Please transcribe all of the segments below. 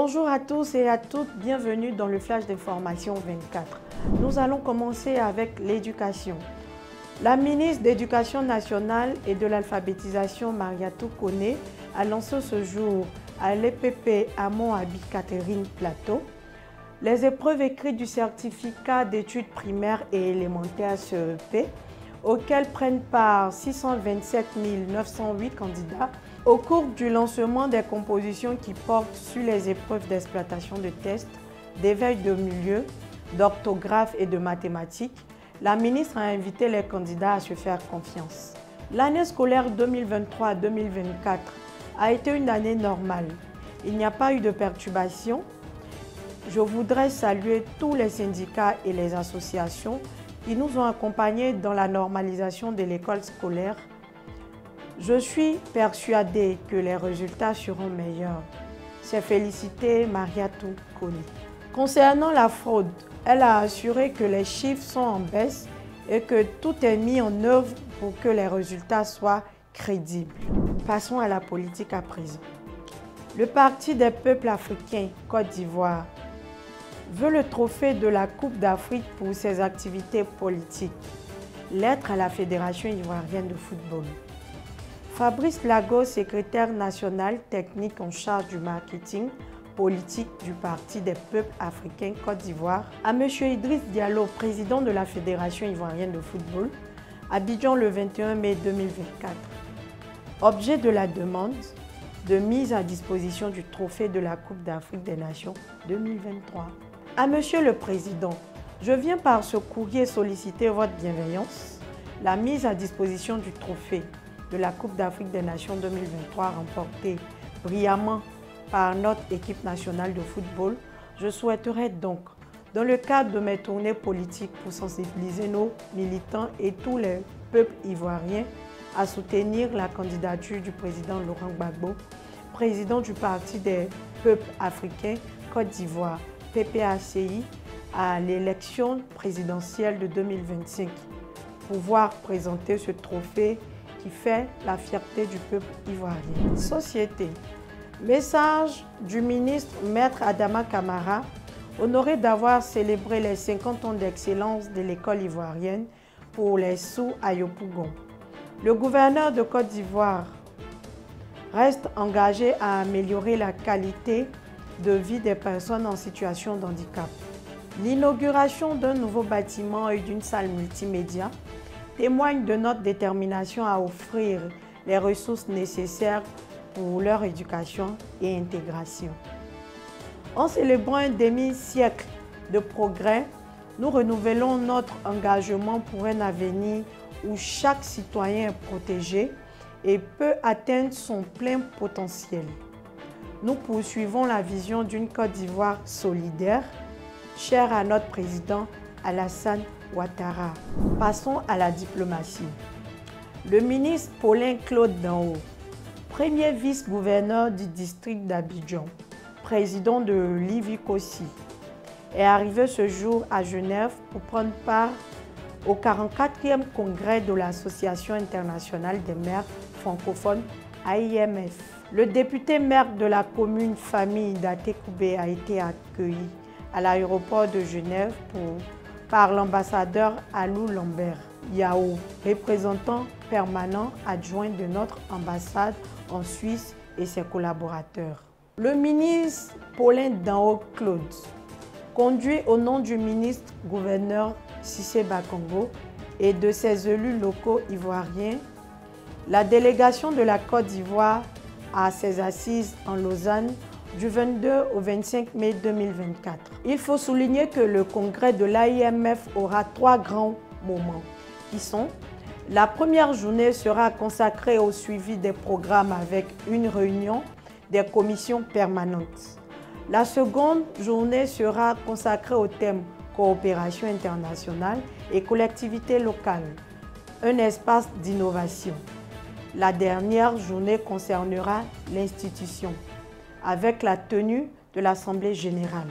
Bonjour à tous et à toutes, bienvenue dans le Flash d'information 24. Nous allons commencer avec l'éducation. La ministre de l'Éducation nationale et de l'alphabétisation, Mariatou Koné, a lancé ce jour à l'EPP à Mont-Abi-Catherine Plateau les épreuves écrites du certificat d'études primaires et élémentaires CEP, auxquelles prennent part 627 908 candidats au cours du lancement des compositions qui portent sur les épreuves d'exploitation de tests, d'éveil de milieu, d'orthographe et de mathématiques. La ministre a invité les candidats à se faire confiance. L'année scolaire 2023-2024 a été une année normale. Il n'y a pas eu de perturbations. Je voudrais saluer tous les syndicats et les associations qui nous ont accompagnés dans la normalisation de l'école scolaire. Je suis persuadée que les résultats seront meilleurs. C'est félicité Mariatou Koné. Concernant la fraude, elle a assuré que les chiffres sont en baisse et que tout est mis en œuvre pour que les résultats soient crédibles. Passons à la politique à présent. Le Parti des peuples africains, Côte d'Ivoire, veut le trophée de la Coupe d'Afrique pour ses activités politiques. Lettre à la Fédération ivoirienne de football. Fabrice Lago, secrétaire national technique en charge du marketing politique du Parti des peuples africains Côte d'Ivoire, à M. Idriss Diallo, président de la Fédération ivoirienne de football, Abidjan le 21 mai 2024. Objet de la demande de mise à disposition du trophée de la Coupe d'Afrique des Nations 2023. À Monsieur le Président, je viens par ce courrier solliciter votre bienveillance, la mise à disposition du trophée de la Coupe d'Afrique des Nations 2023 remportée brillamment par notre équipe nationale de football. Je souhaiterais donc, dans le cadre de mes tournées politiques pour sensibiliser nos militants et tous les peuples ivoiriens à soutenir la candidature du président Laurent Gbagbo, président du Parti des peuples africains Côte d'Ivoire, PPACI, à l'élection présidentielle de 2025, pouvoir présenter ce trophée qui fait la fierté du peuple ivoirien. Société. Message du ministre Maître Adama Camara, honoré d'avoir célébré les 50 ans d'excellence de l'école ivoirienne pour les sous à Yopougon. Le gouverneur de Côte d'Ivoire reste engagé à améliorer la qualité de vie des personnes en situation de handicap. L'inauguration d'un nouveau bâtiment et d'une salle multimédia témoigne de notre détermination à offrir les ressources nécessaires pour leur éducation et intégration. En célébrant un demi-siècle de progrès, nous renouvelons notre engagement pour un avenir où chaque citoyen est protégé et peut atteindre son plein potentiel. Nous poursuivons la vision d'une Côte d'Ivoire solidaire, chère à notre président Alassane Ouattara. Passons à la diplomatie. Le ministre Paulin Claude Danho, premier vice-gouverneur du district d'Abidjan, président de l'IVICOSI, est arrivé ce jour à Genève pour prendre part au 44e congrès de l'Association internationale des maires francophones AIMF. Le député maire de la commune Famille d'Atekoubé a été accueilli à l'aéroport de Genève par l'ambassadeur Alou Lambert Yao, représentant permanent adjoint de notre ambassade en Suisse et ses collaborateurs. Le ministre Paulin Danho Claude conduit au nom du ministre gouverneur Cissé Bakongo et de ses élus locaux ivoiriens la délégation de la Côte d'Ivoire à ses assises en Lausanne du 22 au 25 mai 2024. Il faut souligner que le congrès de l'AIMF aura 3 grands moments qui sont: la première journée sera consacrée au suivi des programmes avec une réunion des commissions permanentes. La seconde journée sera consacrée au thème coopération internationale et collectivité locale, un espace d'innovation. La dernière journée concernera l'institution, avec la tenue de l'Assemblée générale.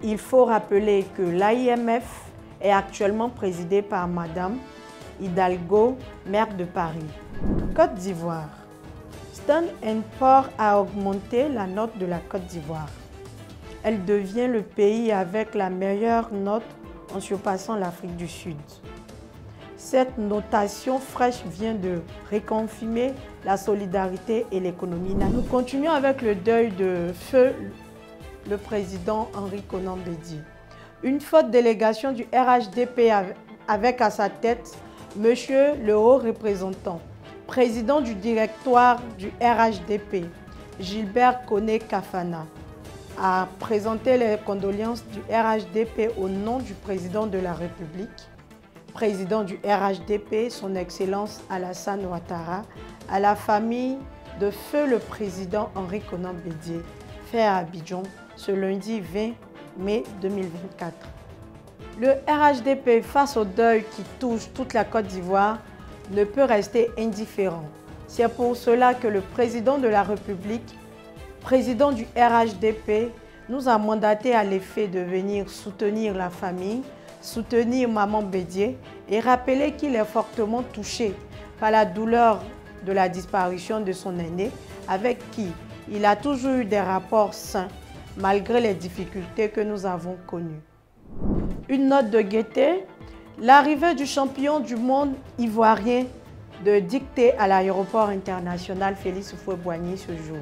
Il faut rappeler que l'AIMF est actuellement présidée par Madame Hidalgo, maire de Paris. Côte d'Ivoire. Standard & Poor's a augmenté la note de la Côte d'Ivoire. elle devient le pays avec la meilleure note en surpassant l'Afrique du Sud. Cette notation fraîche vient de reconfirmer la solidarité et l'économie. Nous continuons avec le deuil de feu le président Henri Konan Bédié. Une forte délégation du RHDP avec à sa tête Monsieur le haut représentant, président du directoire du RHDP, Gilbert Koné Kafana, a présenté les condoléances du RHDP au nom du président de la République, président du RHDP, son Excellence Alassane Ouattara, à la famille de feu le président Henri Konan Bédié, fait à Abidjan ce lundi 20 mai 2024. Le RHDP, face au deuil qui touche toute la Côte d'Ivoire, ne peut rester indifférent. C'est pour cela que le président de la République, président du RHDP, nous a mandaté à l'effet de venir soutenir la famille, soutenir Maman Bédié et rappeler qu'il est fortement touché par la douleur de la disparition de son aîné, avec qui il a toujours eu des rapports sains, malgré les difficultés que nous avons connues. Une note de gaieté, l'arrivée du champion du monde ivoirien de dictée à l'aéroport international Félix Houphouët-Boigny ce jour.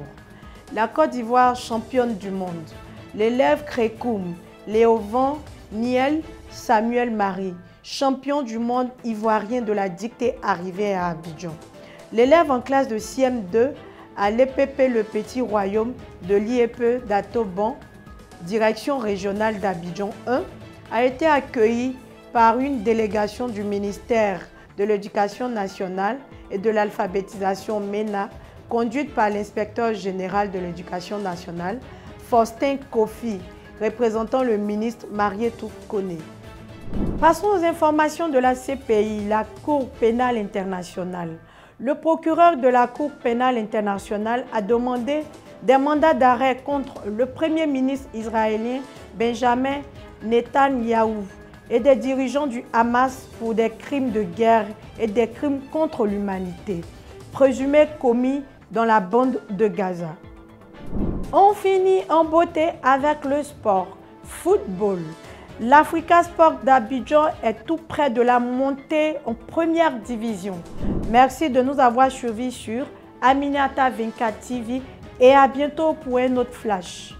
La Côte d'Ivoire championne du monde. L'élève Crékoum, Léovan Niel Samuel Marie, champion du monde ivoirien de la dictée arrivé à Abidjan. L'élève en classe de CM2 à l'EPP Le Petit Royaume de l'IEP d'Atoban, direction régionale d'Abidjan 1, a été accueilli par une délégation du ministère de l'Éducation nationale et de l'alphabétisation MENA, conduite par l'inspecteur général de l'Éducation nationale, Faustin Kofi, représentant le ministre Marietou Koné. Passons aux informations de la CPI, la Cour pénale internationale. Le procureur de la Cour pénale internationale a demandé des mandats d'arrêt contre le Premier ministre israélien Benjamin Netanyahou et des dirigeants du Hamas pour des crimes de guerre et des crimes contre l'humanité, présumés commis dans la bande de Gaza. On finit en beauté avec le sport, football. L'Africa Sport d'Abidjan est tout près de la montée en première division. Merci de nous avoir suivis sur Aminata 24 TV et à bientôt pour un autre flash.